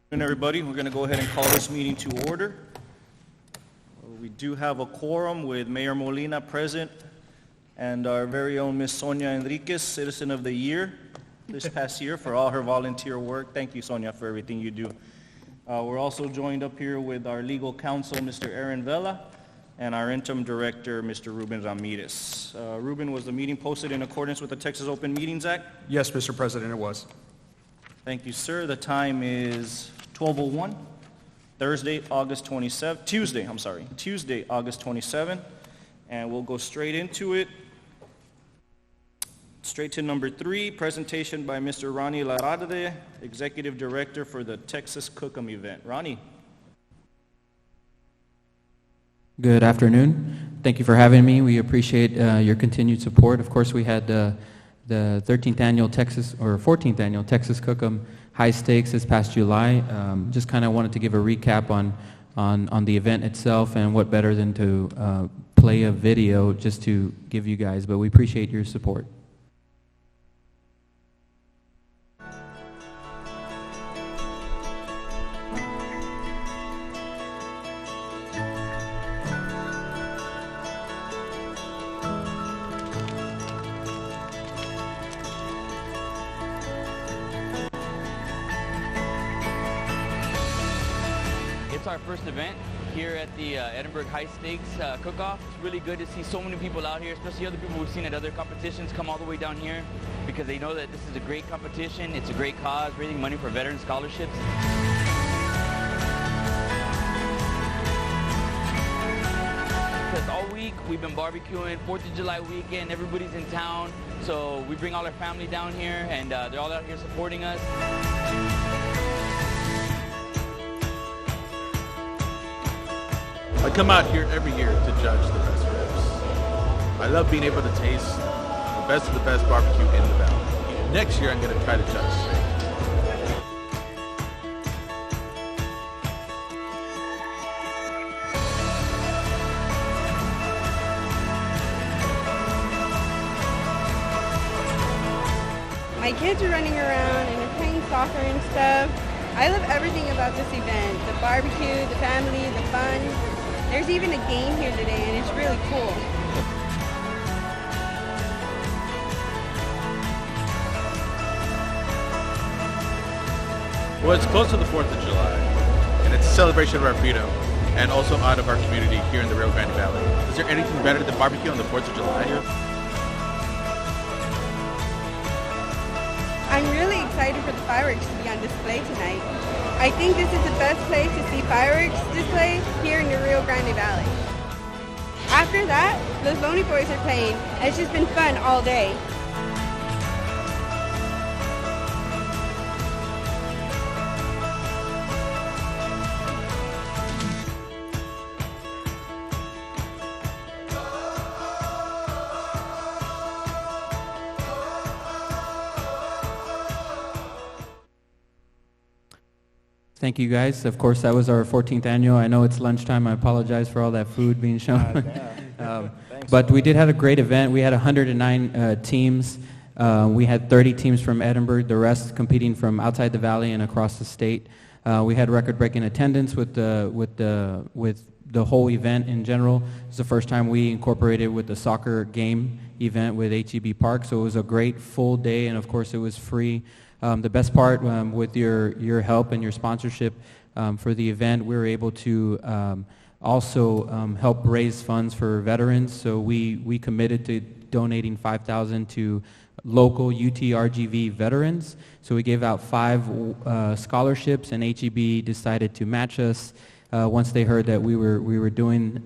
Good afternoon, everybody. We're going to go ahead and call this meeting to order. We do have a quorum with Mayor Molina present and our very own Miss Sonia Enriquez, Citizen of the Year this past year for all her volunteer work. Thank you, Sonia, for everything you do. We're also joined up here with our legal counsel, Mr. Aaron Vela, and our interim director, Mr. Ruben Ramirez. Ruben, was the meeting posted in accordance with the Texas Open Meetings Act? Yes, Mr. President, it was. Thank you, sir. The time is 12:01, Tuesday, August 27, and we'll go straight into it. Straight to number 3, presentation by Mr. Ronnie Lararde, Executive Director for the Texas Cook-'em event. Ronnie. Good afternoon. Thank you for having me. We appreciate your continued support. Of course, we had the 13th annual Texas, or 14th annual Texas Cook-'em High Stakes this past July. Just kind of wanted to give a recap on the event itself, and what better than to play a video just to give you guys, but we appreciate your support. It's our first event here at the Edinburgh High Stakes Cook-Off. It's really good to see so many people out here, especially other people we've seen at other competitions come all the way down here because they know that this is a great competition. It's a great cause, raising money for veteran scholarships. Because all week we've been barbecuing, 4th of July weekend, everybody's in town, so we bring all our family down here and they're all out here supporting us. I come out here every year to judge the best ribs. I love being able to taste the best of the best barbecue in the valley. Next year I'm going to try to judge steak. My kids are running around and they're playing soccer and stuff. I love everything about this event. The barbecue, the family, the fun. There's even a game here today, and it's really cool. Well, it's close to the 4th of July, and it's a celebration of our freedom, and also out of our community here in the Rio Grande Valley. Is there anything better than barbecue on the 4th of July? I'm really excited for the fireworks to be on display tonight. I think this is the best place to see fireworks display here in the Rio Grande Valley. After that, those Lonely Boys are playing, and it's just been fun all day. Thank you, guys. Of course, that was our 14th annual. I know it's lunchtime. I apologize for all that food being shown. But we did have a great event. We had 109 teams. We had 30 teams from Edinburgh, the rest competing from outside the valley and across the state. We had record-breaking attendance with the whole event in general. It's the first time we incorporated with the soccer game event with HEB Park, so it was a great full day, and of course it was free. The best part, with your help and your sponsorship for the event, we were able to also help raise funds for veterans. So we committed to donating $5,000 to local UTRGV veterans. So we gave out 5 scholarships, and HEB decided to match us once they heard that we were doing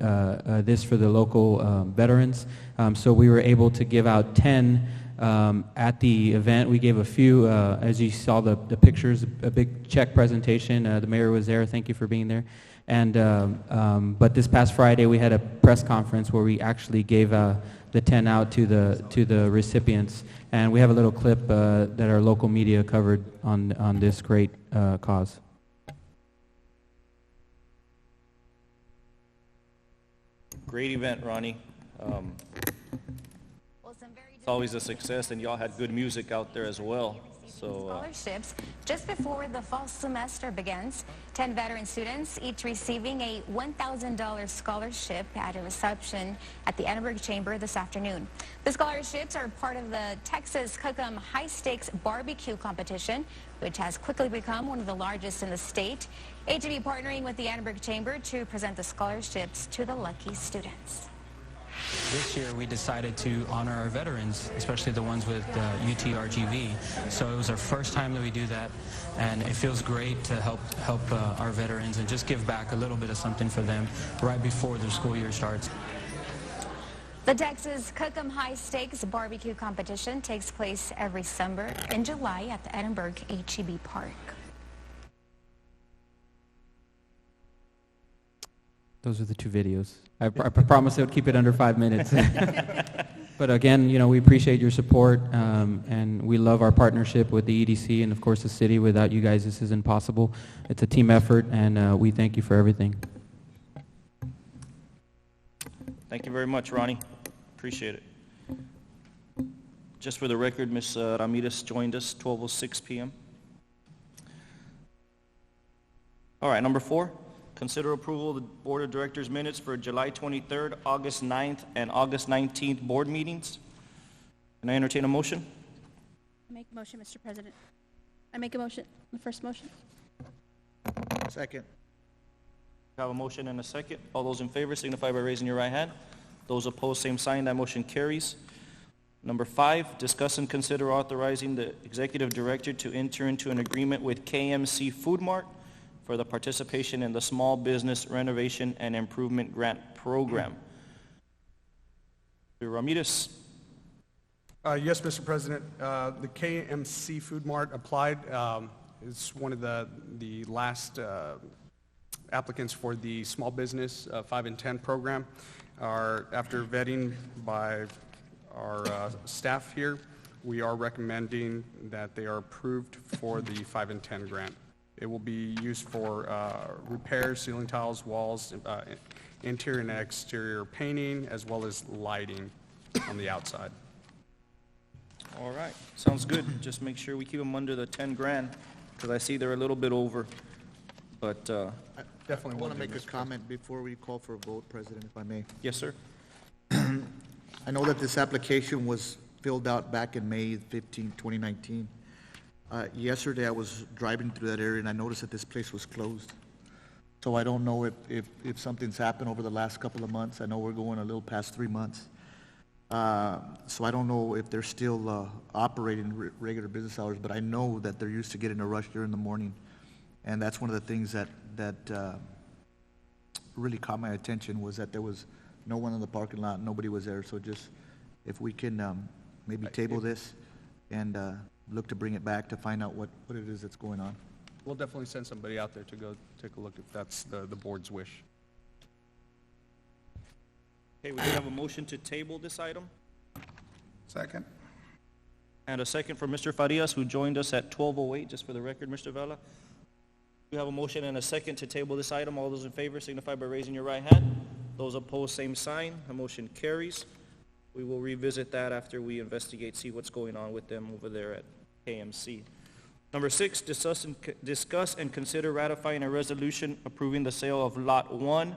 this for the local veterans. So we were able to give out 10. At the event, we gave a few, as you saw the pictures, a big check presentation. The mayor was there. Thank you for being there. And but this past Friday, we had a press conference where we actually gave the 10 out to the recipients. And we have a little clip that our local media covered on this great cause. Great event, Ronnie. it's always a success, and y'all had good music out there as well. So Scholarships just before the fall semester begins. 10 veteran students, each receiving a $1,000 scholarship at a reception at the Edinburgh Chamber this afternoon. The scholarships are part of the Texas Cookem High Stakes Barbecue Competition, which has quickly become one of the largest in the state. HEB partnering with the Edinburgh Chamber to present the scholarships to the lucky students. This year we decided to honor our veterans, especially the ones with UTRGV. So it was our first time that we do that, and it feels great to help our veterans and just give back a little bit of something for them right before their school year starts. The Texas Cookem High Stakes Barbecue Competition takes place every summer in July at the Edinburgh HEB Park. Those are the two videos. I promise I would keep it under 5 minutes. But again, you know, we appreciate your support, and we love our partnership with the EDC and, of course, the city. Without you guys, this isn't possible. It's a team effort, and we thank you for everything. thank you very much, Ronnie. Appreciate it. Just for the record, Ms. Ramirez joined us 12:06 p.m. All right, number 4. Consider approval of the Board of Directors minutes for July 23rd, August 9th, and August 19th board meetings. Can I entertain a motion? I make a motion, Mr. President. I make a motion, the first motion. Second. I have a motion and a second. All those in favor signify by raising your right hand. Those opposed, same sign. That motion carries. Number 5, discuss and consider authorizing the Executive Director to enter into an agreement with KMC Food Mart for the participation in the Small Business Renovation and Improvement Grant Program. Mr. Ramirez. Yes, Mr. President. The KMC Food Mart applied. It's one of the last applicants for the Small Business 5 and 10 program. After vetting by our staff here, we are recommending that they are approved for the 5 and 10 grant. It will be used for repairs, ceiling tiles, walls, interior and exterior painting, as well as lighting on the outside. All right, sounds good. Just make sure we keep them under the 10 grand, because I see they're a little bit over. But Definitely I want to make a Mr. comment before we call for a vote, President, if I may. yes, sir. I know that this application was filled out back in May 15, 2019. Yesterday, I was driving through that area, and I noticed that this place was closed. So I don't know if something's happened over the last couple of months. I know we're going a little past 3 months. So I don't know if they're still operating regular business hours, but I know that they're used to getting a rush during the morning. And that's one of the things that really caught my attention, was that there was no one in the parking lot, nobody was there. So just, if we can maybe table this and look to bring it back to find out what it is that's going on. We'll definitely send somebody out there to go take a look if that's the board's wish. Okay, we do have a motion to table this item, Second. and a second for Mr. Farias, who joined us at 12:08, just for the record, Mr. Vela. We have a motion and a second to table this item. All those in favor signify by raising your right hand. Those opposed, same sign. The motion carries. We will revisit that after we investigate, see what's going on with them over there at KMC. Number 6, discuss and consider ratifying a resolution approving the sale of Lot 1,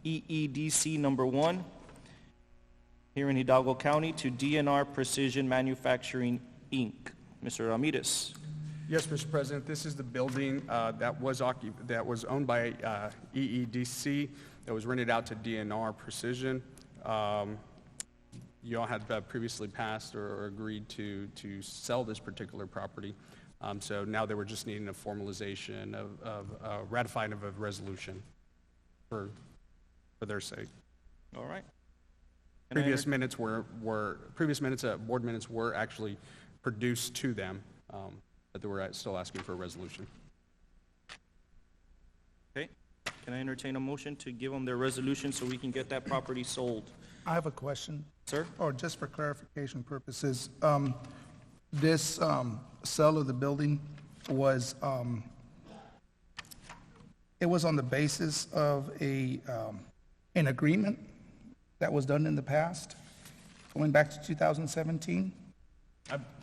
EEDC number 1, here in Hidalgo County, to DNR Precision Manufacturing, Inc. Mr. Ramirez. Yes, Mr. President, this is the building that was owned by EEDC, that was rented out to DNR Precision. You all had previously passed or agreed to sell this particular property. So now they were just needing a formalization of ratifying of a resolution for their sake. All right. Previous board minutes were actually produced to them, but they were still asking for a resolution. Okay. Can I entertain a motion to give them their resolution so we can get that property sold? I have a question. Sir? Or just for clarification purposes, this sale of the building was, it was on the basis of an agreement that was done in the past, going back to 2017?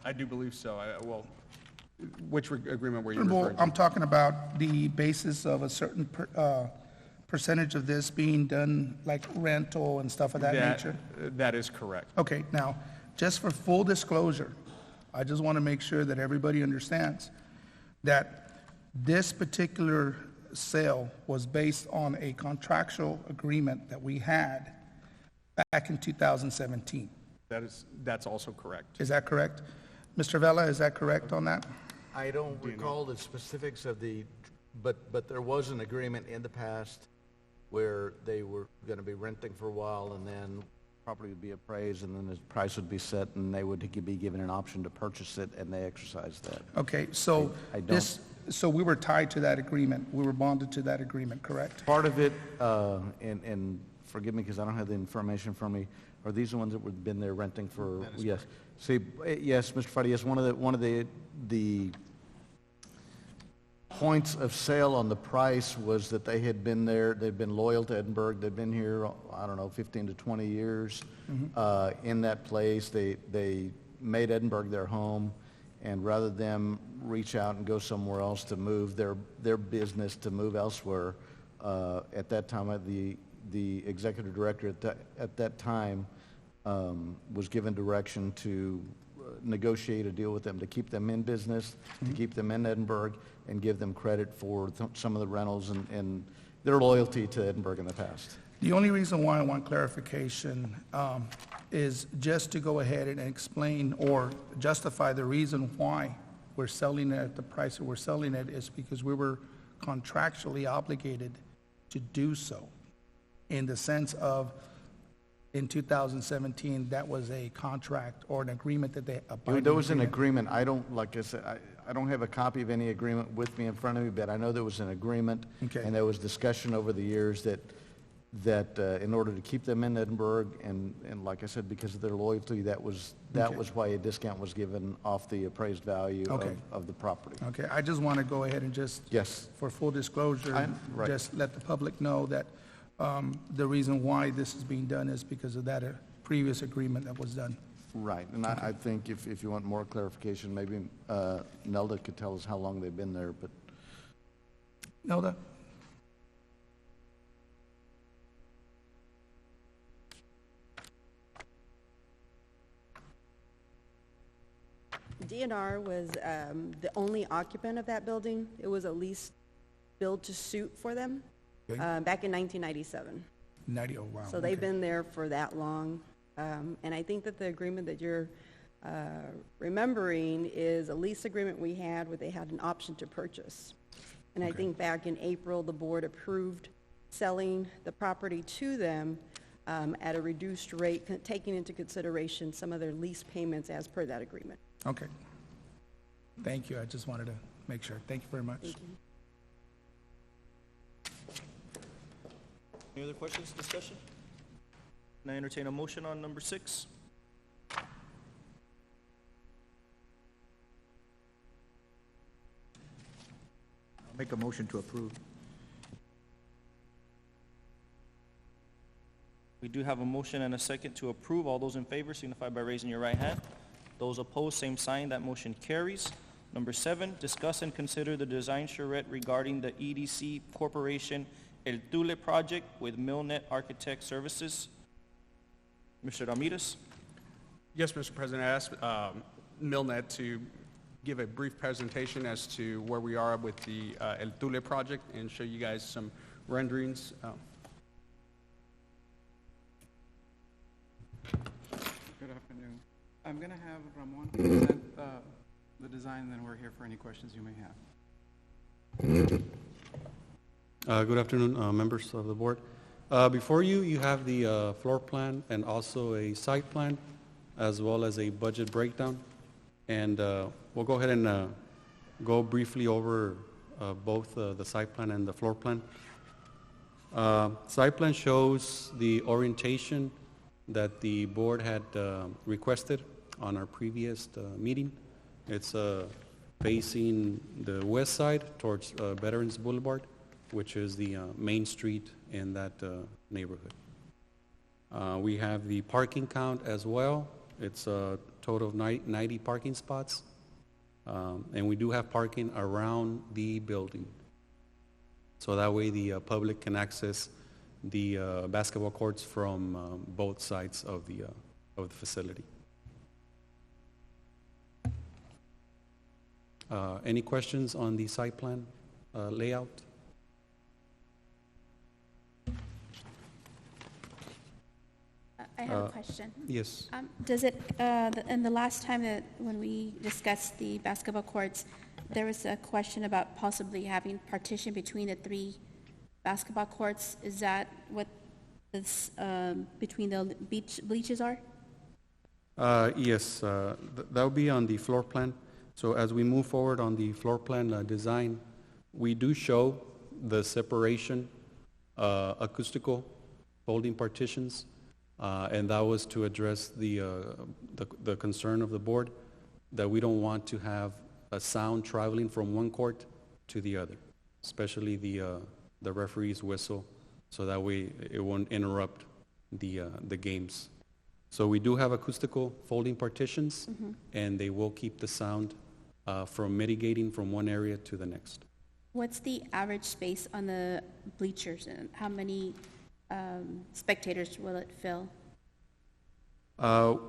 I do believe so. Well, which agreement were you Well, referring to? I'm talking about the basis of a certain percentage of this being done like rental and stuff of that nature? That is correct. Okay, now, just for full disclosure, I just want to make sure that everybody understands that this particular sale was based on a contractual agreement that we had back in 2017. That's also correct. Is that correct? Mr. Vela, is that correct on that? I don't recall the specifics of but there was an agreement in the past where they were going to be renting for a while, and then property would be appraised, and then the price would be set, and they would be given an option to purchase it, and they exercised that. Okay, so I don't- so we were tied to that agreement. We were bonded to that agreement, correct? Part of it, and forgive me because I don't have the information from me, are these the ones that have been there renting for? Yes. See, yes, Mr. Friday, yes, one of the points of sale on the price was that they had been there, they'd been loyal to Edinburg, they'd been here, I don't know, 15 to 20 years in that place. They made Edinburg their home, and rather than reach out and go somewhere else to move their business to move elsewhere, at that time, the executive director at that time was given direction to negotiate a deal with them to keep them in business, to keep them in Edinburg, and give them credit for some of the rentals and their loyalty to Edinburg in the past. The only reason why I want clarification is just to go ahead and explain or justify the reason why we're selling it at the price that we're selling it is because we were contractually obligated to do so, in the sense of in 2017, that was a contract or an agreement that they abided. There was an agreement. I don't, like I said, I don't have a copy of any agreement with me in front of me, but I know there was an agreement. Okay. And there was discussion over the years that in order to keep them in Edinburgh, and like I said, because of their loyalty, that was why a discount was given off the appraised value of the property. Okay, I just want to go ahead and just, Yes. for full disclosure, right. just let the public know that the reason why this is being done is because of that previous agreement that was done. Right, and I think if you want more clarification, maybe Nelda could tell us how long they've been there, but Nelda? DNR was the only occupant of that building. It was a lease built to suit for them back in 1997. Oh, wow. So they've been there for that long. And I think that the agreement that you're remembering is a lease agreement we had where they had an option to purchase. And I think back in April, the board approved selling the property to them at a reduced rate, taking into consideration some of their lease payments as per that agreement. Okay. Thank you. I just wanted to make sure. Thank you very much. Thank you. Any other questions, discussion? Can I entertain a motion on number 6? I'll make a motion to approve. We do have a motion and a second to approve. All those in favor signify by raising your right hand. Those opposed, same sign. That motion carries. Number 7, discuss and consider the design charrette regarding the EDC Corporation El Tule project with Millnet Architect Services. Mr. Ramirez? Yes, Mr. President, I asked Millnet to give a brief presentation as to where we are with the El Tule project and show you guys some renderings. Good afternoon. I'm going to have Ramon present the design, and then we're here for any questions you may have. Good afternoon, members of the board. Before you, you have the floor plan and also a site plan, as well as a budget breakdown. And we'll go ahead and go briefly over both the site plan and the floor plan. Site plan shows the orientation that the board had requested on our previous meeting. It's facing the west side towards Veterans Boulevard, which is the main street in that neighborhood. We have the parking count as well. It's a total of 90 parking spots. And we do have parking around the building. So that way the public can access the basketball courts from both sides of the facility. Any questions on the site plan layout? I have a question. Yes. Does it, and the last time that when we discussed the basketball courts, there was a question about possibly having partition between the 3 basketball courts. Is that what this, between the bleachers are? Yes, that will be on the floor plan. So as we move forward on the floor plan design, we do show the separation, acoustical folding partitions, and that was to address the concern of the board that we don't want to have a sound traveling from one court to the other, especially the referee's whistle, so that way it won't interrupt the games. So we do have acoustical folding partitions, and they will keep the sound from mitigating from one area to the next. What's the average space on the bleachers, and how many spectators will it fill?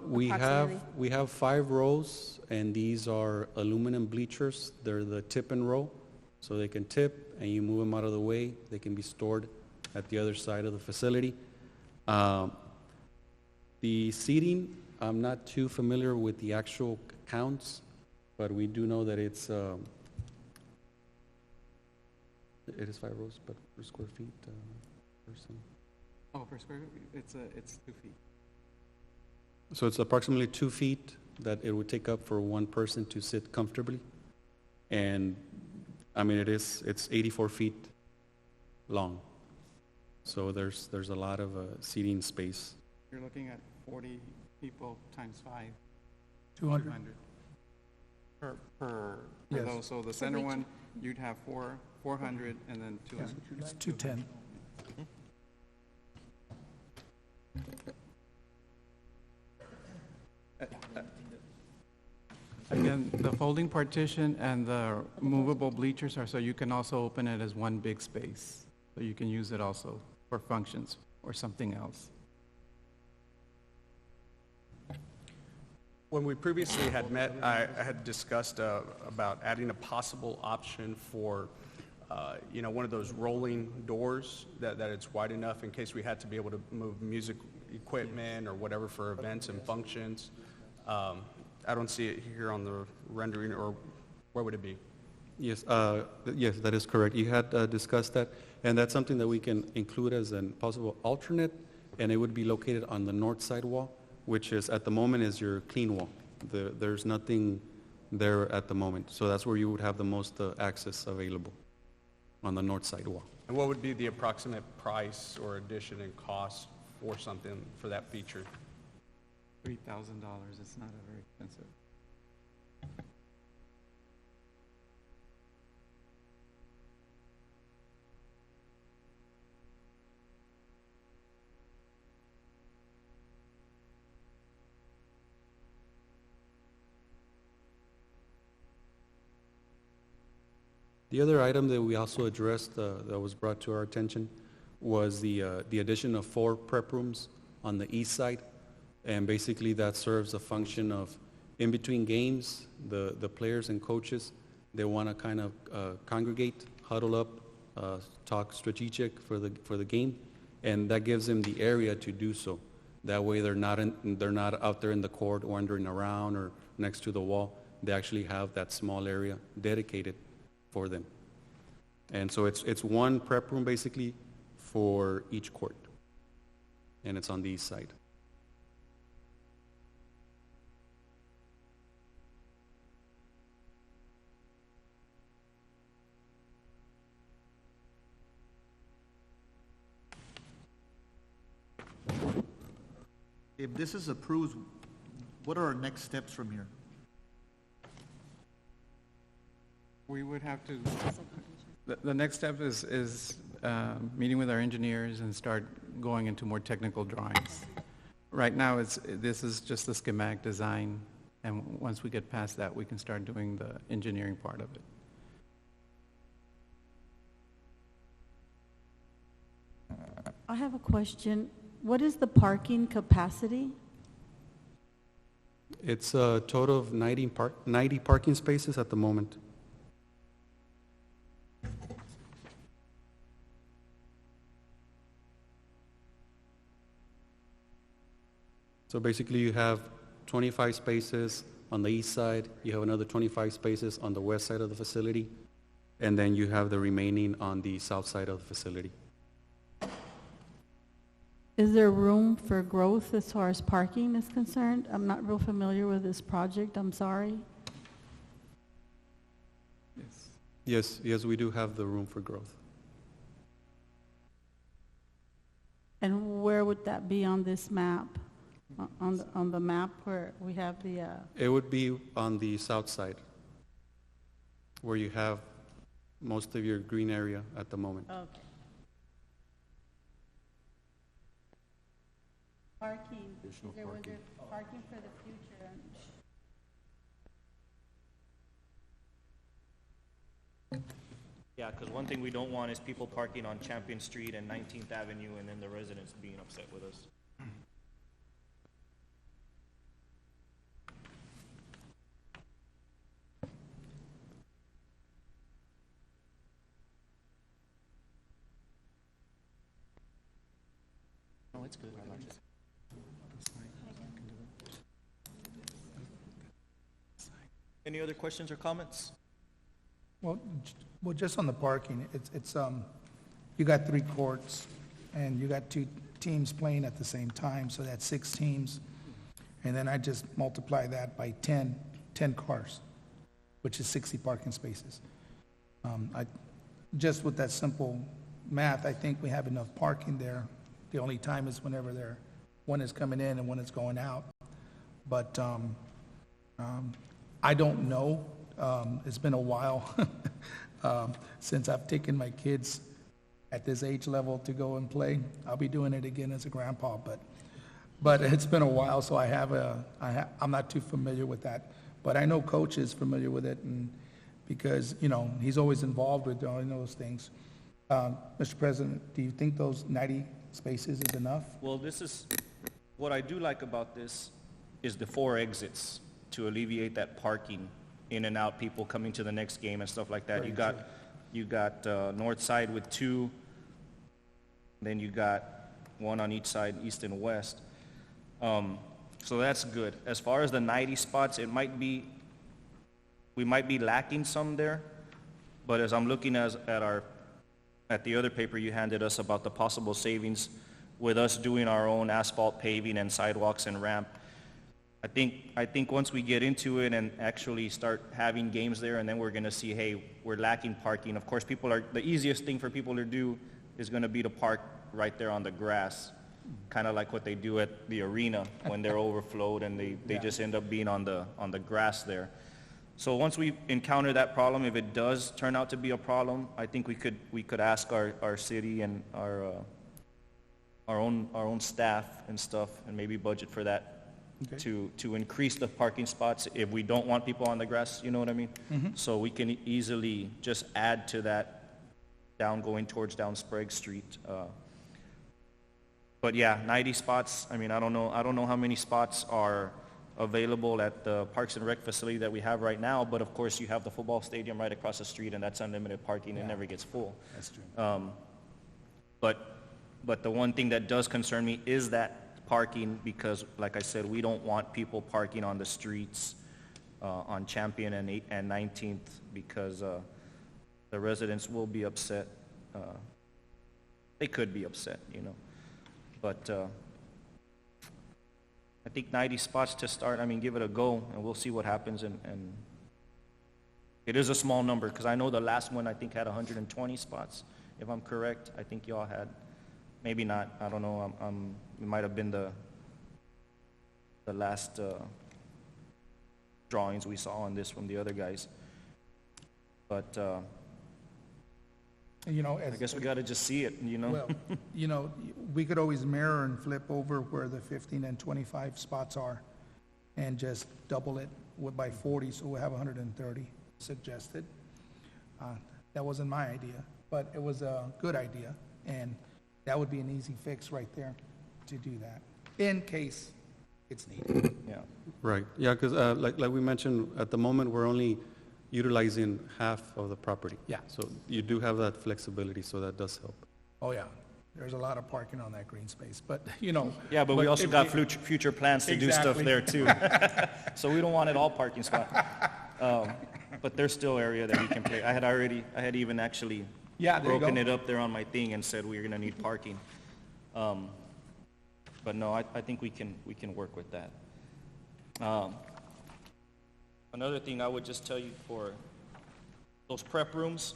We have 5 rows, and these are aluminum bleachers. They're the tip and roll, so they can tip, and you move them out of the way. They can be stored at the other side of the facility. The seating, I'm not too familiar with the actual counts, but we do know that it is 5 rows, but per square feet, person. Oh, per square feet, it's 2 feet. So it's approximately 2 feet that it would take up for one person to sit comfortably. And I mean, it's 84 feet long. So there's a lot of seating space. You're looking at 40 people times 5. 200. Per Yes. those. So the center one, you'd have 400, and then 200. It's 210. Again, the folding partition and the movable bleachers are so you can also open it as one big space. So you can use it also for functions or something else. When we previously had met, I had discussed about adding a possible option for, one of those rolling doors that it's wide enough in case we had to be able to move music equipment or whatever for events and functions. I don't see it here on the rendering, or where would it be? Yes, yes, that is correct. You had discussed that, and that's something that we can include as a possible alternate, and it would be located on the north side wall, which is, at the moment, is your clean wall. There's nothing there at the moment, so that's where you would have the most access available, on the north side wall. And what would be the approximate price or addition and cost for something for that feature? $3,000. It's not a very expensive. The other item that we also addressed that was brought to our attention was the addition of 4 prep rooms on the east side. And basically that serves a function of, in between games, the players and coaches, they want to kind of congregate, huddle up, talk strategic for the game, and that gives them the area to do so. That way they're not out there in the court wandering around or next to the wall. They actually have that small area dedicated for them. And so it's one prep room basically for each court, and it's on the east side. If this is approved, what are our next steps from here? We would have to, the next step is meeting with our engineers and start going into more technical drawings. Right now, this is just the schematic design, and once we get past that, we can start doing the engineering part of it. I have a question. What is the parking capacity? It's a total of 90 parking spaces at the moment. So basically you have 25 spaces on the east side, you have another 25 spaces on the west side of the facility, and then you have the remaining on the south side of the facility. Is there room for growth as far as parking is concerned? I'm not real familiar with this project, I'm sorry. Yes, we do have the room for growth. And where would that be on this map? On the map where we have the... It would be on the south side, where you have most of your green area at the moment. Okay. Parking, was there parking for the future? Yeah, because one thing we don't want is people parking on Champion Street and 19th Avenue and then the residents being upset with us. No, it's good. Any other questions or comments? Well, just on the parking, it's you got 3 courts, and you got 2 teams playing at the same time, so that's 6 teams. And then I just multiply that by 10 cars, which is 60 parking spaces. Just with that simple math, I think we have enough parking there. The only time is whenever one is coming in and one is going out. But I don't know. It's been a while since I've taken my kids at this age level to go and play. I'll be doing it again as a grandpa, but it's been a while, so I'm not too familiar with that. But I know Coach is familiar with it, and because he's always involved with all those things. Mr. President, do you think those 90 spaces is enough? Well, this is what I do like about this is the 4 exits to alleviate that parking in and out, people coming to the next game and stuff like that. Right. You got north side with 2, then you got 1 on each side, east and west. So that's good. As far as the 90 spots, we might be lacking some there, but as I'm looking at the other paper you handed us about the possible savings with us doing our own asphalt paving and sidewalks and ramp, I think once we get into it and actually start having games there, and then we're going to see, hey, we're lacking parking. Of course, the easiest thing for people to do is going to be to park right there on the grass, kind of like what they do at the arena when they're overflowed and they just end up being on the grass there. So once we encounter that problem, if it does turn out to be a problem, I think we could ask our city and our own staff and stuff, and maybe budget for that. Okay. To increase the parking spots if we don't want people on the grass, you know what I mean? Mm-hmm. So we can easily just add to that going towards down Sprague Street. But yeah, 90 spots. I mean, I don't know how many spots are available at the Parks and Rec facility that we have right now, but of course you have the football stadium right across the street, and that's unlimited parking. It never gets full. That's true. But the one thing that does concern me is that parking, because like I said, we don't want people parking on the streets on Champion and 19th, because the residents will be upset. They could be upset, but I think 90 spots to start. I mean, give it a go and we'll see what happens, and it is a small number, because I know the last one I think had 120 spots, if I'm correct. I think y'all had, maybe not, I don't know. It might have been the last drawings we saw on this from the other guys. But You know, I guess we got to just see it, you know? Well, you know, we could always mirror and flip over where the 15 and 25 spots are and just double it by 40, so we'll have 130 suggested. That wasn't my idea, but it was a good idea, and that would be an easy fix right there to do that, in case it's needed. Yeah. Right, yeah, because like we mentioned, at the moment, we're only utilizing half of the property. Yeah. So you do have that flexibility, so that does help. Oh, yeah, there's a lot of parking on that green space, but, you know. Yeah, but we also if got it- future plans to do stuff Exactly. there too. So we don't want it all parking spot. But there's still area that we can play. I had even actually Yeah, there you broken go. it up there on my thing and said we're gonna need parking. But no, I think we can work with that. Another thing I would just tell you for those prep rooms,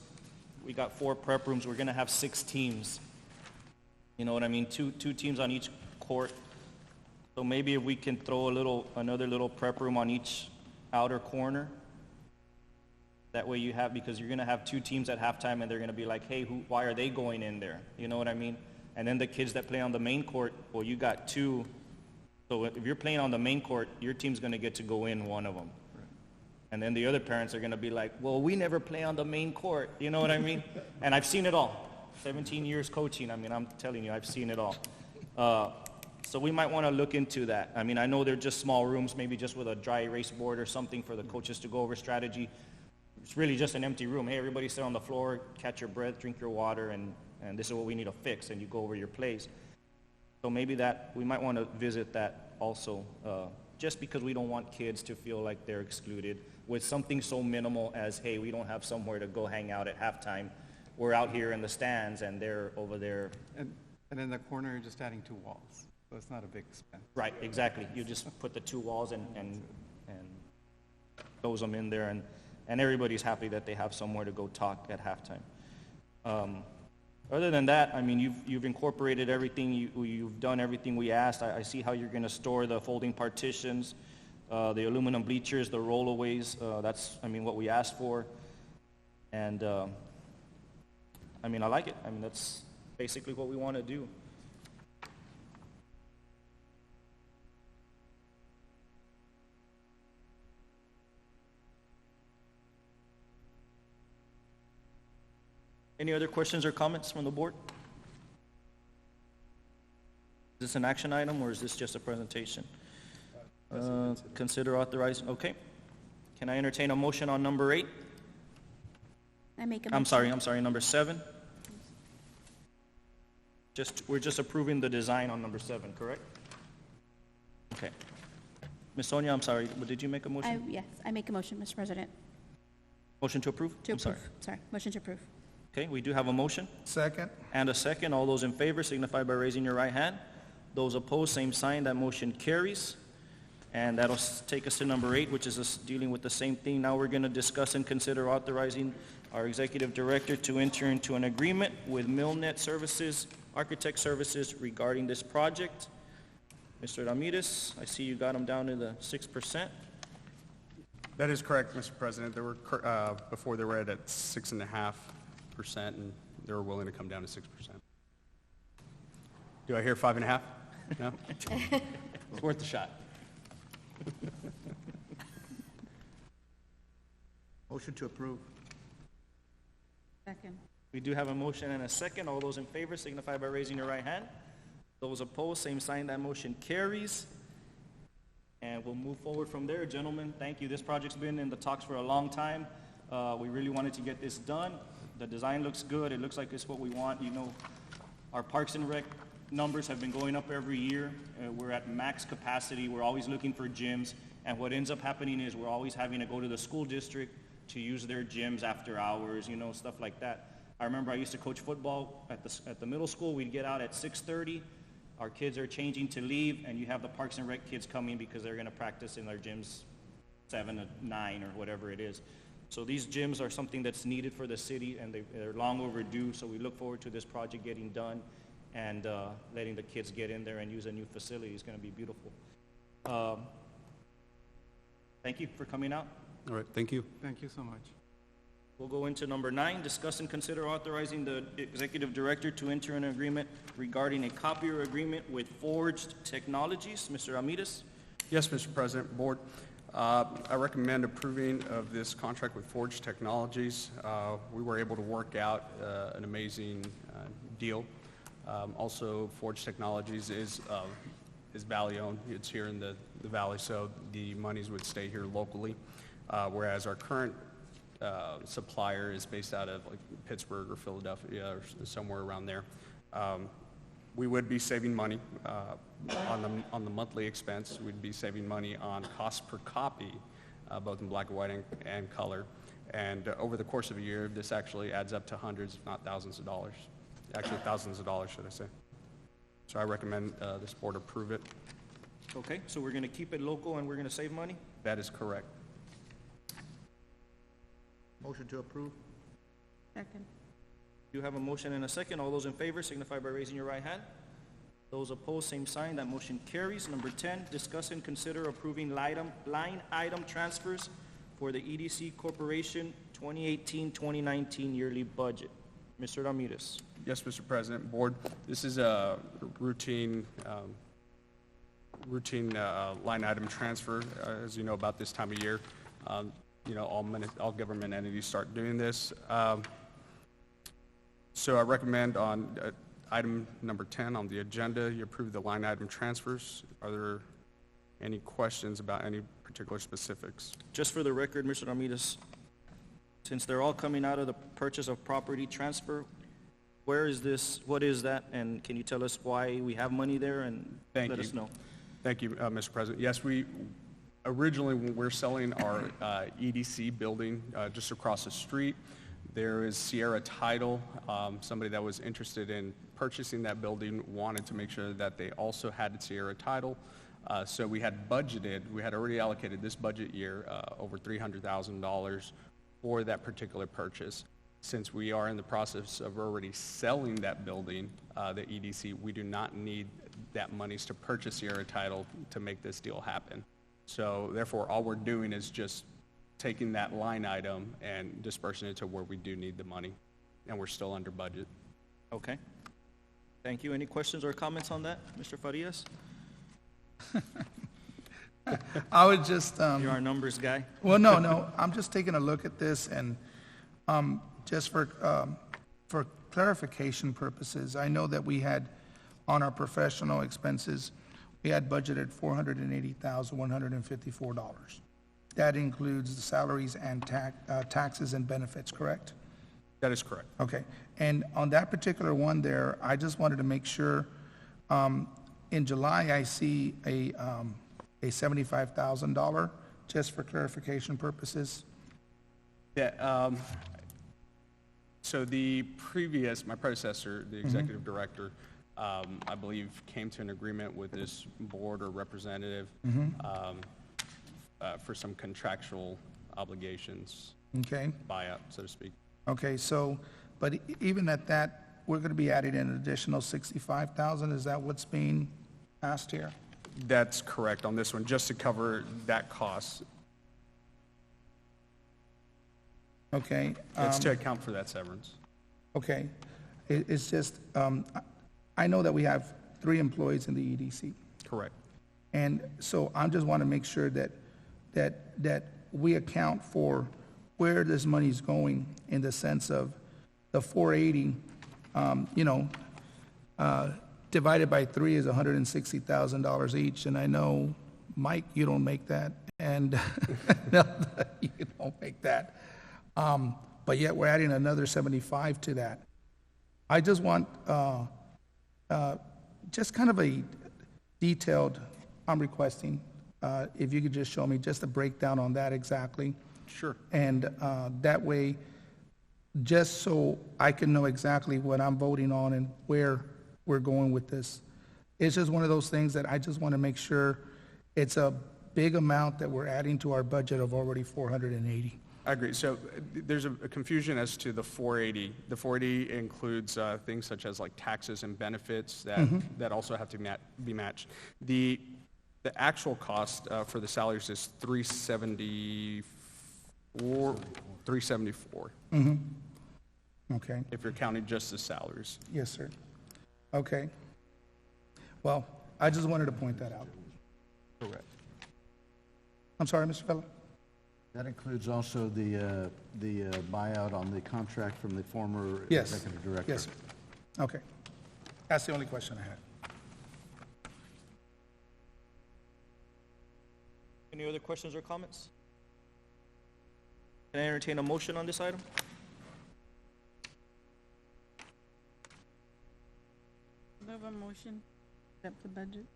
we got 4 prep rooms. We're gonna have 6 teams. You know what I mean? Two teams on each court. So maybe if we can throw another little prep room on each outer corner. That way you have, because you're gonna have 2 teams at halftime and they're gonna be like, hey, why are they going in there? You know what I mean? And then the kids that play on the main court, well, you got 2. So if you're playing on the main court, your team's gonna get to go in one of them. And then the other parents are gonna be like, well, we never play on the main court. You know what I mean? And I've seen it all. 17 years coaching, I mean, I'm telling you, I've seen it all. So we might wanna look into that. I mean, I know they're just small rooms, maybe just with a dry erase board or something for the coaches to go over strategy. It's really just an empty room. Hey, everybody sit on the floor, catch your breath, drink your water, and this is what we need to fix, and you go over your plays. So maybe that, we might want to visit that also, just because we don't want kids to feel like they're excluded with something so minimal as, hey, we don't have somewhere to go hang out at halftime. We're out here in the stands, and they're over there. And in the corner, you're just adding 2 walls, so it's not a big expense. Right, exactly. You just put the 2 walls and close them in there, and everybody's happy that they have somewhere to go talk at halftime. Other than that, I mean, you've incorporated everything, you've done everything we asked. I see how you're going to store the folding partitions, the aluminum bleachers, the rollaways. That's, I mean, what we asked for. And, I mean, I like it. I mean, that's basically what we want to do. Any other questions or comments from the board? Is this an action item, or is this just a presentation? Consider authorizing, okay. Can I entertain a motion on number 8? I make a I'm motion. sorry, number 7? We're just approving the design on number 7, correct? Okay. Ms. Sonia, I'm sorry, but did you make a motion? Yes, I make a motion, Mr. President. Motion to approve? To I'm sorry. approve. Sorry, motion to approve. Okay, we do have a motion Second? and a second. All those in favor signify by raising your right hand. Those opposed, same sign. That motion carries. And that'll take us to number 8, which is dealing with the same thing. Now we're going to discuss and consider authorizing our executive director to enter into an agreement with Millnet Services, Architect Services regarding this project. Mr. Ramirez, I see you got them down to the 6%. That is correct, Mr. President. They were, before they were at 6.5%, and they were willing to come down to 6%. Do I hear 5.5? No? It's worth a shot. Motion to approve. Second. We do have a motion and a second. All those in favor signify by raising your right hand. Those opposed, same sign. That motion carries. And we'll move forward from there. Gentlemen, thank you. This project's been in the talks for a long time. We really wanted to get this done. The design looks good. It looks like it's what we want. You know, our Parks and Rec numbers have been going up every year. We're at max capacity. We're always looking for gyms. And what ends up happening is we're always having to go to the school district to use their gyms after hours, you know, stuff like that. I remember I used to coach football at the middle school. We'd get out at 6:30. Our kids are changing to leave, and you have the Parks and Rec kids coming because they're going to practice in their gyms 7 to 9 or whatever it is. So these gyms are something that's needed for the city, and they're long overdue. So we look forward to this project getting done and letting the kids get in there and use a new facility. It's going to be beautiful. Thank you for coming out. All right, thank you. Thank you so much. We'll go into number 9, discuss and consider authorizing the executive director to enter an agreement regarding a copier agreement with Forged Technologies. Mr. Ramirez? Yes, Mr. President, Board. I recommend approving of this contract with Forge Technologies. We were able to work out an amazing deal. Also, Forge Technologies is Valley-owned. It's here in the Valley, so the monies would stay here locally, whereas our current supplier is based out of like Pittsburgh or Philadelphia or somewhere around there. We would be saving money on the monthly expense. We'd be saving money on cost per copy, both in black and white and color. And over the course of a year, this actually adds up to hundreds, if not thousands of dollars. Actually, thousands of dollars, should I say. So I recommend this board approve it. Okay, so we're going to keep it local and we're going to save money? That is correct. Motion to approve. Second. You have a motion and a second. All those in favor signify by raising your right hand. Those opposed, same sign. That motion carries. Number 10, discuss and consider approving line item transfers for the EDC Corporation 2018-2019 yearly budget. Mr. Ramirez. Yes, Mr. President, Board. This is a routine line item transfer, as you know, about this time of year. You know, all government entities start doing this. So I recommend on item number 10 on the agenda, you approve the line item transfers. Are there any questions about any particular specifics? Just for the record, Mr. Ramirez, since they're all coming out of the purchase of property transfer, where is this, what is that, and can you tell us why we have money there and let us know? Thank you, Mr. President. Yes, originally when we're selling our EDC building just across the street, there is Sierra Title. Somebody that was interested in purchasing that building wanted to make sure that they also had Sierra Title. So we had already allocated this budget year over $300,000 for that particular purchase. Since we are in the process of already selling that building, the EDC, we do not need that monies to purchase Sierra Title to make this deal happen. So therefore, all we're doing is just taking that line item and dispersing it to where we do need the money, and we're still under budget. Okay. Thank you. Any questions or comments on that, Mr. Farias? I would just... You're our numbers guy. Well, no. I'm just taking a look at this, and just for clarification purposes, I know that we had, on our professional expenses, we had budgeted $480,154. That includes the salaries and taxes and benefits, correct? That is correct. Okay. And on that particular one there, I just wanted to make sure, in July, I see a $75,000, just for clarification purposes. Yeah, so my predecessor, the executive director, I believe came to an agreement with this board or representative for some contractual obligations. Okay. Buyout, so to speak. Okay, so, but even at that, we're going to be adding an additional $65,000. Is that what's being asked here? That's correct on this one, just to cover that cost. Okay. It's to account for that severance. Okay. It's just, I know that we have 3 employees in the EDC. Correct. And so I just want to make sure that we account for where this money is going in the sense of the 480, divided by 3 is $160,000 each. And I know, Mike, you don't make that, and no, you don't make that. But yet we're adding another 75 to that. I just want just kind of a detailed, I'm requesting, if you could just show me just a breakdown on that exactly. Sure. And that way, just so I can know exactly what I'm voting on and where we're going with this. It's just one of those things that I just want to make sure it's a big amount that we're adding to our budget of already 480. I agree. So there's a confusion as to the 480. The 480 includes things such as like taxes and benefits that also have to be matched. The actual cost for the salaries is $374 $374, Okay, if you're counting just the salaries. yes, sir. Okay. Well, I just wanted to point that out. Correct. I'm sorry, Mr. Fellow? That includes also the buyout on the contract from the former Yes. executive director. Yes, sir. Okay. That's the only question I had. Any other questions or comments? Can I entertain a motion on this item? Move a motion, accept the budget.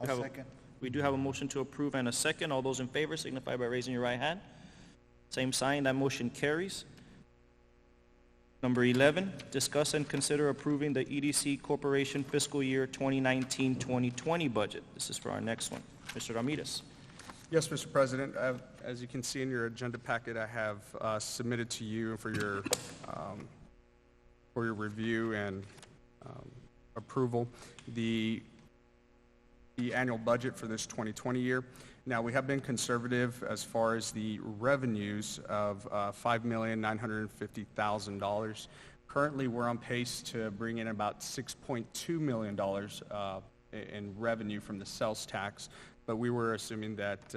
We have a- We do have a motion to approve and a second. All those in favor signify by raising your right hand. Same sign, that motion carries. Number 11, discuss and consider approving the EDC Corporation fiscal year 2019-2020 budget. This is for our next one. Mr. Ramirez. Yes, Mr. President. As you can see in your agenda packet, I have submitted to you for your review and approval the annual budget for this 2020 year. Now, we have been conservative as far as the revenues of $5,950,000. Currently, we're on pace to bring in about $6.2 million in revenue from the sales tax, but we were assuming that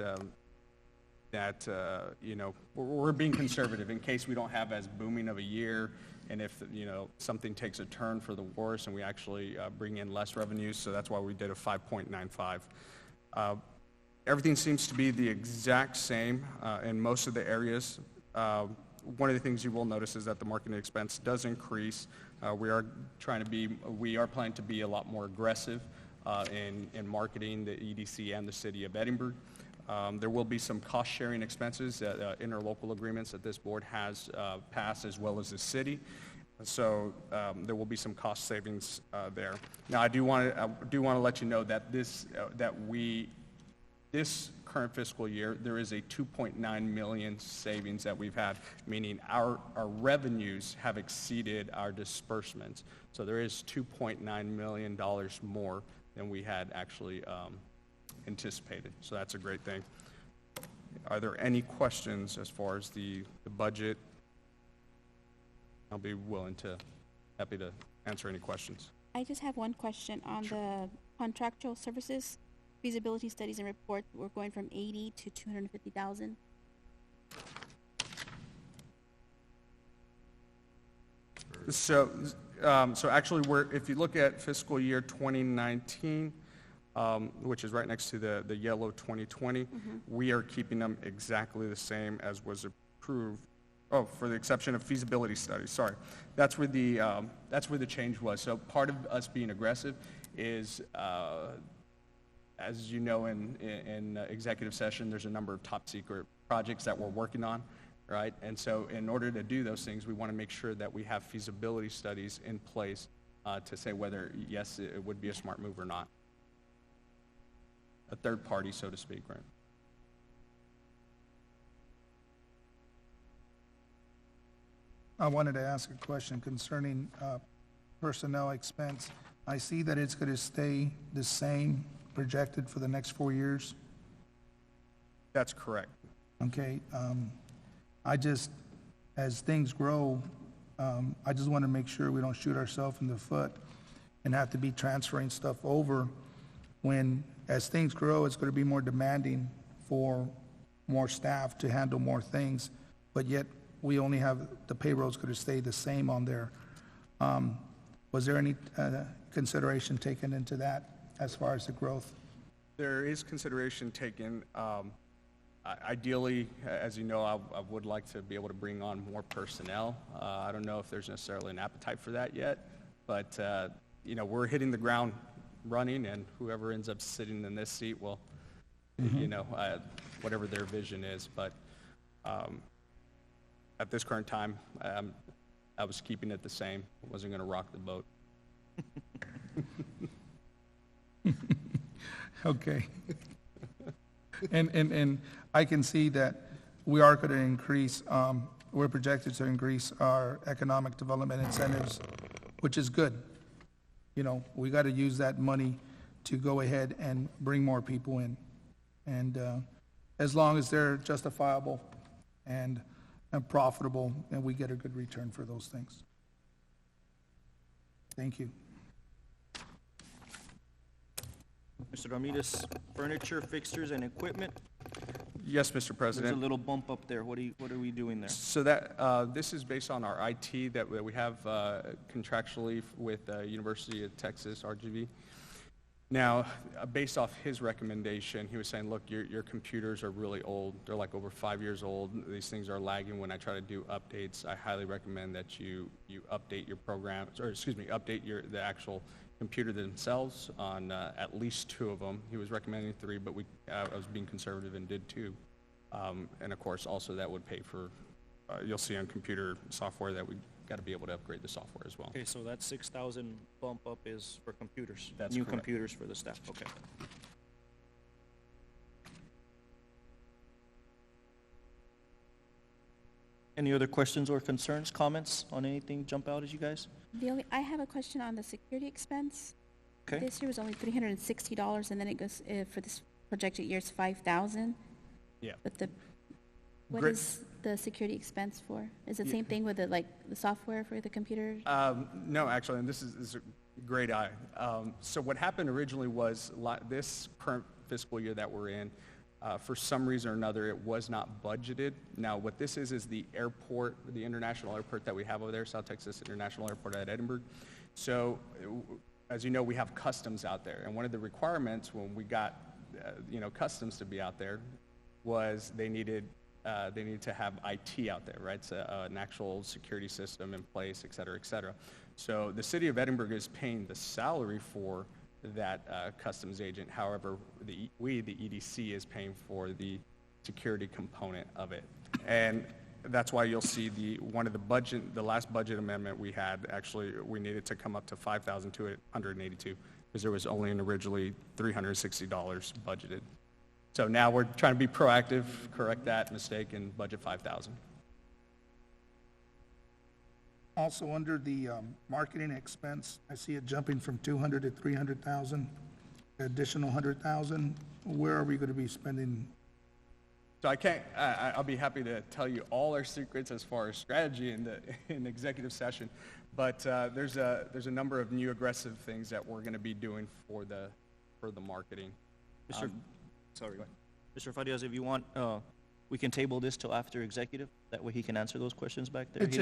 we're being conservative in case we don't have as booming of a year, and if something takes a turn for the worse and we actually bring in less revenues. So that's why we did a 5.95. Everything seems to be the exact same in most of the areas. One of the things you will notice is that the marketing expense does increase. We are planning to be a lot more aggressive in marketing the EDC and the city of Edinburg. There will be some cost-sharing expenses, interlocal agreements that this board has passed, as well as the city. So there will be some cost savings there. Now, I do want to let you know that this current fiscal year, there is a $2.9 million savings that we've had, meaning our revenues have exceeded our disbursements. So there is $2.9 million more than we had actually anticipated. So that's a great thing. Are there any questions as far as the budget? I'll be happy to answer any questions. I just have one question on the contractual services, feasibility studies and report. We're going from 80 to 250,000. So actually, if you look at fiscal year 2019, which is right next to the yellow 2020, we are keeping them exactly the same as was approved. Oh, for the exception of feasibility studies, sorry. That's where the change was. So part of us being aggressive is, as you know, in executive session, there's a number of top secret projects that we're working on, right? And so in order to do those things, we want to make sure that we have feasibility studies in place to say whether, yes, it would be a smart move or not. A third party, so to speak, right? I wanted to ask a question concerning personnel expense. I see that it's going to stay the same projected for the next 4 years. That's correct. Okay. As things grow, I just want to make sure we don't shoot ourselves in the foot and have to be transferring stuff over when, as things grow, it's going to be more demanding for more staff to handle more things, but yet we only have, the payroll's going to stay the same on there. Was there any consideration taken into that as far as the growth? There is consideration taken. Ideally, as you know, I would like to be able to bring on more personnel. I don't know if there's necessarily an appetite for that yet, but we're hitting the ground running, and whoever ends up sitting in this seat will, whatever their vision is. But at this current time, I was keeping it the same. I wasn't going to rock the boat. Okay. And I can see that we are going to increase, we're projected to increase our economic development incentives, which is good. We got to use that money to go ahead and bring more people in. And as long as they're justifiable and profitable, and we get a good return for those things. Thank you. Mr. Ramirez, furniture, fixtures, and equipment. Yes, Mr. There's a President. little bump up there. What are we doing there? So that, this is based on our IT that we have contractually with University of Texas, RGV. Now, based off his recommendation, he was saying, look, your computers are really old. They're like over 5 years old. These things are lagging when I try to do updates. I highly recommend that you update your programs, or excuse me, update the actual computer themselves on at least 2 of them. He was recommending 3, but I was being conservative and did 2. And of course, also that would pay for, you'll see on computer software that we got to be able to upgrade the software as well. Okay, so that 6,000 bump up is for computers? That's New correct. computers for the staff, okay. Any other questions or concerns, comments on anything jump out at you guys? I have a question on the security expense. Okay. This year was only $360, and then it goes, for this projected year, it's $5,000. Yeah. But what Great. is the security expense for? Is it the same thing with the software for the computer? No, actually, and this is a great eye. So what happened originally was this current fiscal year that we're in, for some reason or another, it was not budgeted. Now, what this is the airport, the international airport that we have over there, South Texas International Airport at Edinburgh. So, as you know, we have customs out there, and one of the requirements when we got, customs to be out there was they needed to have IT out there, right? It's an actual security system in place, et cetera, et cetera. So the city of Edinburgh is paying the salary for that customs agent. However, the EDC is paying for the security component of it. And that's why you'll see the last budget amendment we had, actually, we needed to come up to $5,282 because there was only an originally $360 budgeted. So now we're trying to be proactive, correct that mistake, and budget $5,000. Also, under the marketing expense, I see it jumping from 200 to 300,000, additional 100,000. Where are we going to be spending? So I'll be happy to tell you all our secrets as far as strategy in the executive session, but there's a number of new aggressive things that we're going to be doing for the marketing. Sorry. Mr. Farias, if you want, we can table this till after executive. That way he can answer those questions back there. He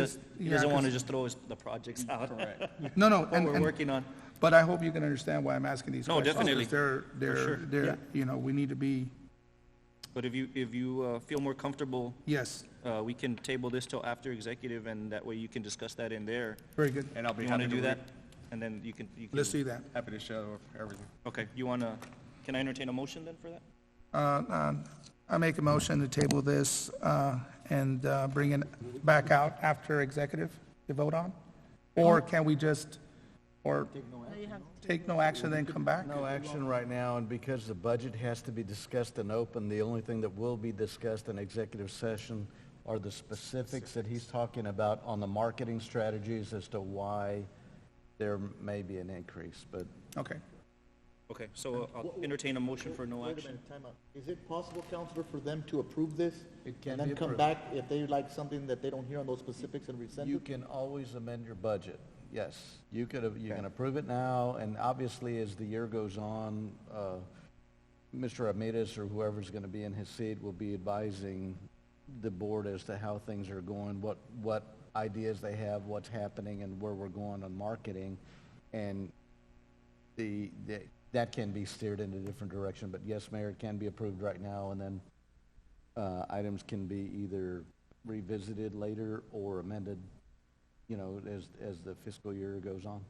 doesn't want to just throw the projects out. Correct. No, What we're working on. But I hope you can understand why I'm asking these No, questions. definitely. Because they're, Yeah. we need to be, But if you feel more comfortable, yes, we can table this till after executive, and that way you can discuss that in there. very good. And I'll be You want happy to do read- that? And then you can. Let's do that. Happy to show everything. Okay, can I entertain a motion then for that? I make a motion to table this and bring it back out after executive to vote on? Or can we just, take no action, then come back? No action right now, and because the budget has to be discussed and open, the only thing that will be discussed in executive session are the specifics that he's talking about on the marketing strategies as to why there may be an increase, but Okay. Okay, so I'll entertain a motion for no Wait a action. minute, time out. Is it possible, Counselor, for them to approve this? It can And then be come approved. back if they like something that they don't hear on those specifics and resend you it? can always amend your budget. Yes, you can approve it now, and obviously, as the year goes on, Mr. Ramirez or whoever's going to be in his seat will be advising the board as to how things are going, what ideas they have, what's happening, and where we're going on marketing. And that can be steered in a different direction. But yes, Mayor, it can be approved right now, and then items can be either revisited later or amended, as the fiscal year goes on.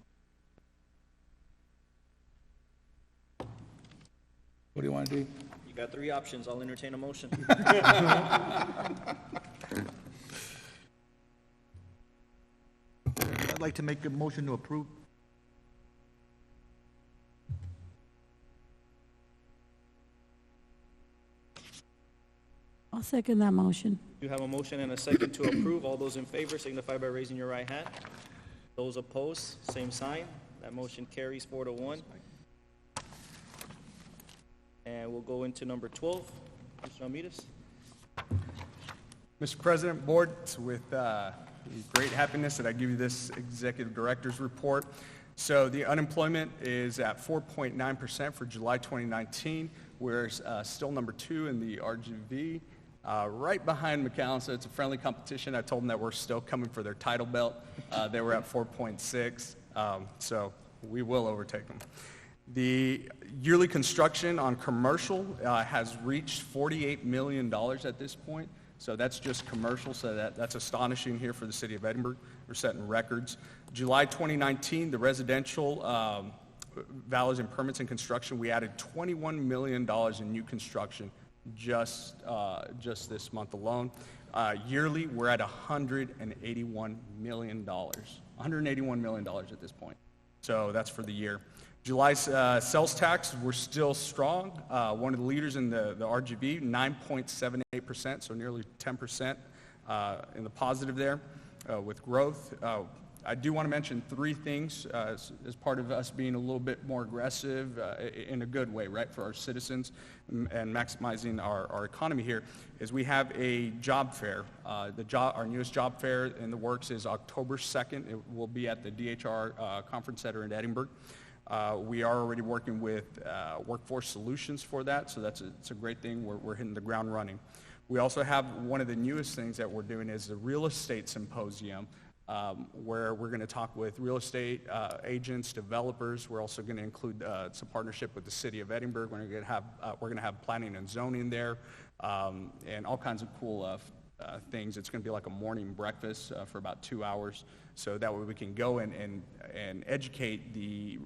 What do you want to do? You got 3 options. I'll entertain a motion. I'd like to make a motion to approve. I'll second that motion. You have a motion and a second to approve. All those in favor signify by raising your right hand. Those opposed, same sign. That motion carries 4-1. And we'll go into number 12. Mr. Ramirez. Mr. President, Board, it's with great happiness that I give you this Executive Director's Report. So the unemployment is at 4.9% for July 2019. We're still number 2 in the RGV, right behind McAllen, so it's a friendly competition. I told them that we're still coming for their title belt. They were at 4.6, so we will overtake them. The yearly construction on commercial has reached $48 million at this point. So that's just commercial, so that's astonishing here for the city of Edinburg. We're setting records. July 2019, the residential values and permits and construction, we added $21 million in new construction just this month alone. Yearly, we're at $181 million. $181 million at this point. So that's for the year. July sales tax, we're still strong. One of the leaders in the RGB, 9.78%, so nearly 10% in the positive there with growth. I do want to mention 3 things as part of us being a little bit more aggressive in a good way, right, for our citizens and maximizing our economy here, is we have a job fair. Our newest job fair in the works is October 2nd. It will be at the DHR Conference Center in Edinburgh. We are already working with Workforce Solutions for that, so it's a great thing. We're hitting the ground running. We also have one of the newest things that we're doing is the Real Estate Symposium, where we're going to talk with real estate agents, developers. We're also going to include some partnership with the City of Edinburgh. We're going to have planning and zoning there, and all kinds of cool things. It's going to be like a morning breakfast for about 2 hours, so that way we can go and educate the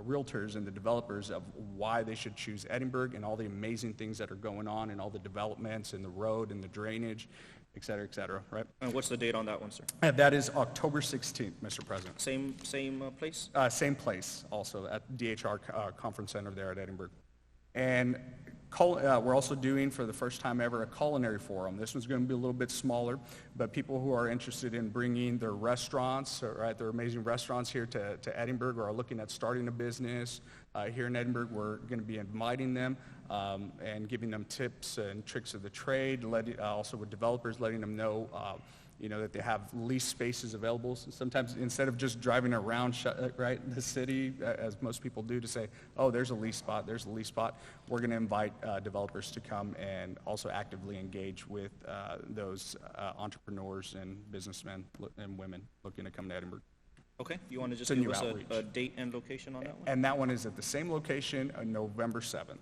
realtors and the developers of why they should choose Edinburgh and all the amazing things that are going on and all the developments and the road and the drainage, et cetera, right? And what's the date on that one, sir? That is October 16th, Mr. President. Same place? Same place, also at DHR Conference Center there at Edinburgh. And we're also doing, for the first time ever, a culinary forum. This one's going to be a little bit smaller, but people who are interested in bringing their restaurants, right, their amazing restaurants here to Edinburgh, or are looking at starting a business here in Edinburgh, we're going to be inviting them and giving them tips and tricks of the trade, also with developers, letting them know that they have lease spaces available. So sometimes instead of just driving around the city, as most people do, to say, oh, there's a lease spot, we're going to invite developers to come and also actively engage with those entrepreneurs and businessmen and women looking to come to Edinburgh. Okay, you want to just give us a date and location on that one? And that one is at the same location on November 7th.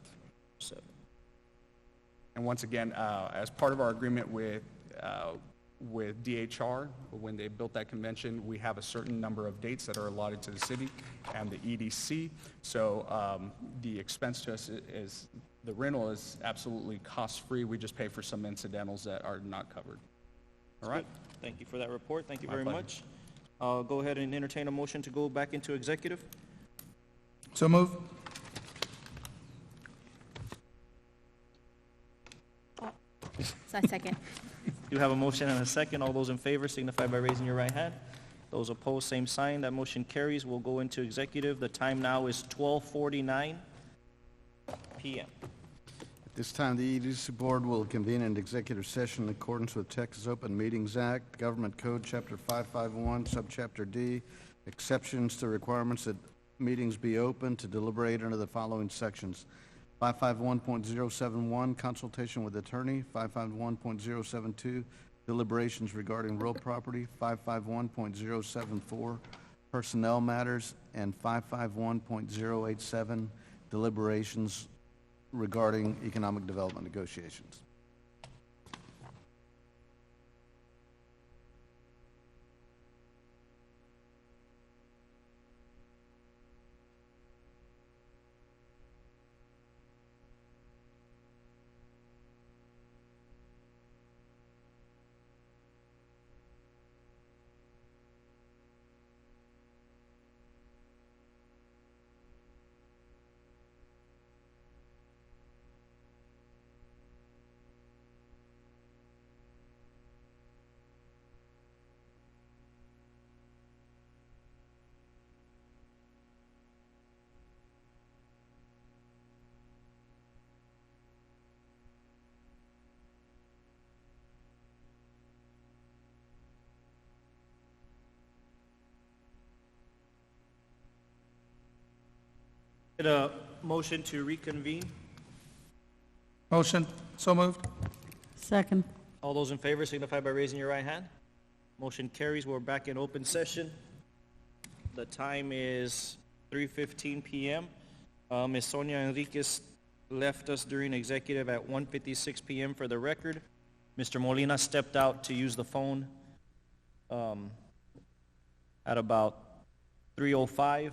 And once again, as part of our agreement with DHR, when they built that convention, we have a certain number of dates that are allotted to the city and the EDC. So the expense to us is, the rental is absolutely cost-free. We just pay for some incidentals that are not covered. All right? Thank you for that report. Thank you very much. I'll go ahead and entertain a motion to go back into executive. So move. So second. You have a motion and a second. All those in favor signify by raising your right hand. Those opposed, same sign. That motion carries. We'll go into executive. The time now is 12:49 p.m. At this time, the EDC Board will convene an executive session in accordance with Texas Open Meetings Act, Government Code, Chapter 551, Subchapter D, exceptions to requirements that meetings be open to deliberate under the following sections. 551.071, consultation with attorney. 551.072, deliberations regarding real property. 551.074, personnel matters. And 551.087, deliberations regarding economic development negotiations. Get a motion to reconvene. Motion, so moved. Second. All those in favor signify by raising your right hand. Motion carries. We're back in open session. The time is 3:15 p.m. Ms. Sonia Enriquez left us during executive at 1:56 p.m. for the record. Mr. Molina stepped out to use the phone at about 3:05.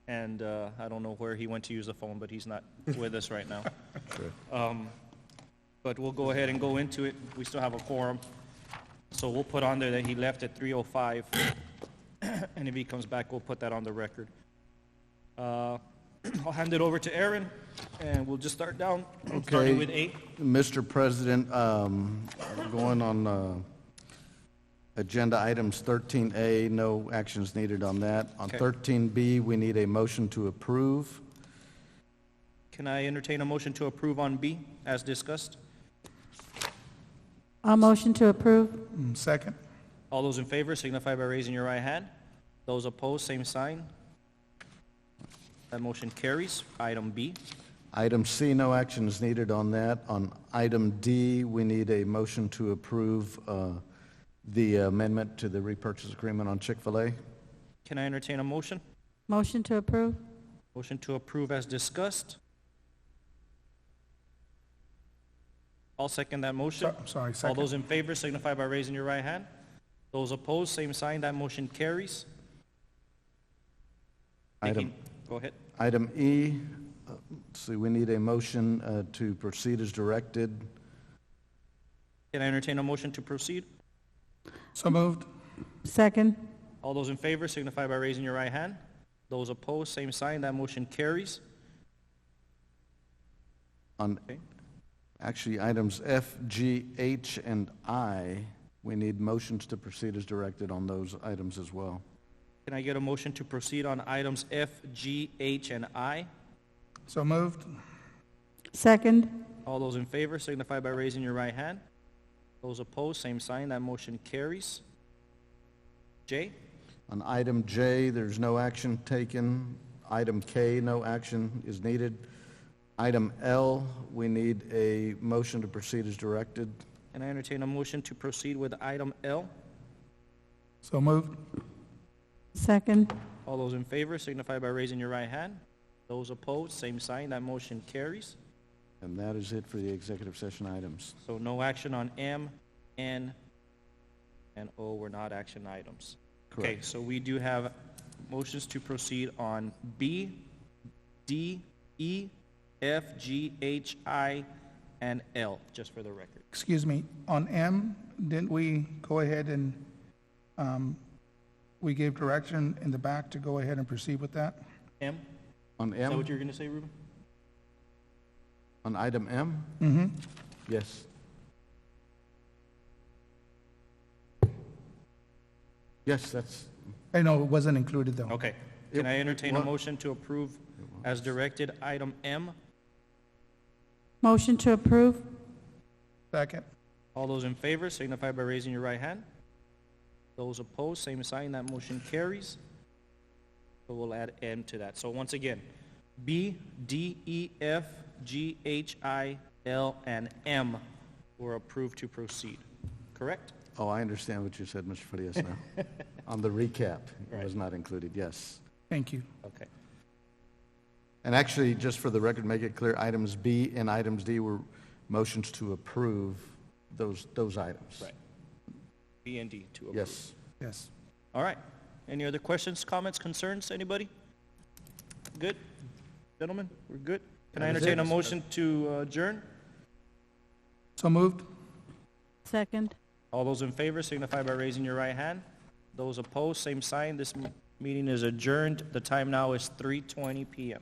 And I don't know where he went to use the phone, but he's not with us right now. But we'll go ahead and go into it. We still have a quorum. So we'll put on there that he left at 3:05. And if he comes back, we'll put that on the record. I'll hand it over to Aaron, and we'll just start down, starting with 8. Mr. President, going on agenda items 13A, no actions needed on that. On Okay. 13B, we need a motion to approve. Can I entertain a motion to approve on B, as discussed? I'll motion to approve. Second. All those in favor signify by raising your right hand. Those opposed, same sign. That motion carries. Item B. Item C, no action is needed on that. On item D, we need a motion to approve the amendment to the repurchase agreement on Chick-fil-A. Can I entertain a motion? Motion to approve. Motion to approve as discussed. I'll second that motion. Sorry, All second. those in favor signify by raising your right hand. Those opposed, same sign. That motion carries. Item, Go ahead. item E, see, we need a motion to proceed as directed. Can I entertain a motion to proceed? So moved. Second. All those in favor signify by raising your right hand. Those opposed, same sign. That motion carries. On, actually, items F, G, H, and I, we need motions to proceed as directed on those items as well. Can I get a motion to proceed on items F, G, H, and I? So moved. Second. All those in favor signify by raising your right hand. Those opposed, same sign. That motion carries. J? On item J, there's no action taken. Item K, no action is needed. Item L, we need a motion to proceed as directed. Can I entertain a motion to proceed with item L? So moved. Second. All those in favor signify by raising your right hand. Those opposed, same sign. That motion carries. And that is it for the executive session items. So no action on M, N, and O were not action items. Okay, Correct. so we do have motions to proceed on B, D, E, F, G, H, I, and L, just for the record. Excuse me, on M, didn't we go ahead and, we gave direction in the back to go ahead and proceed with that? M? On Is that M, what you're going to say, Ruben? on item M, Mm-hmm. yes. Yes, that's, I know it wasn't included though. Okay. Can I entertain a what? motion to approve as directed item M? Motion to approve. Second. All those in favor signify by raising your right hand. Those opposed, same sign. That motion carries. So we'll add M to that. So once again, B, D, E, F, G, H, I, L, and M were approved to proceed. Correct? oh, I understand what you said, Mr. Frias now. On the recap, it was not included, yes. Thank you. Okay. And actually, just for the record, make it clear, items B and items D were motions to approve those items. Right. B and D to approve. Yes. Yes. All right. Any other questions, comments, concerns? Anybody? Good? Gentlemen, we're good? Can I That is entertain it, a Mr. motion to adjourn? So moved. Second. All those in favor signify by raising your right hand. Those opposed, same sign. This meeting is adjourned. The time now is 3:20 p.m.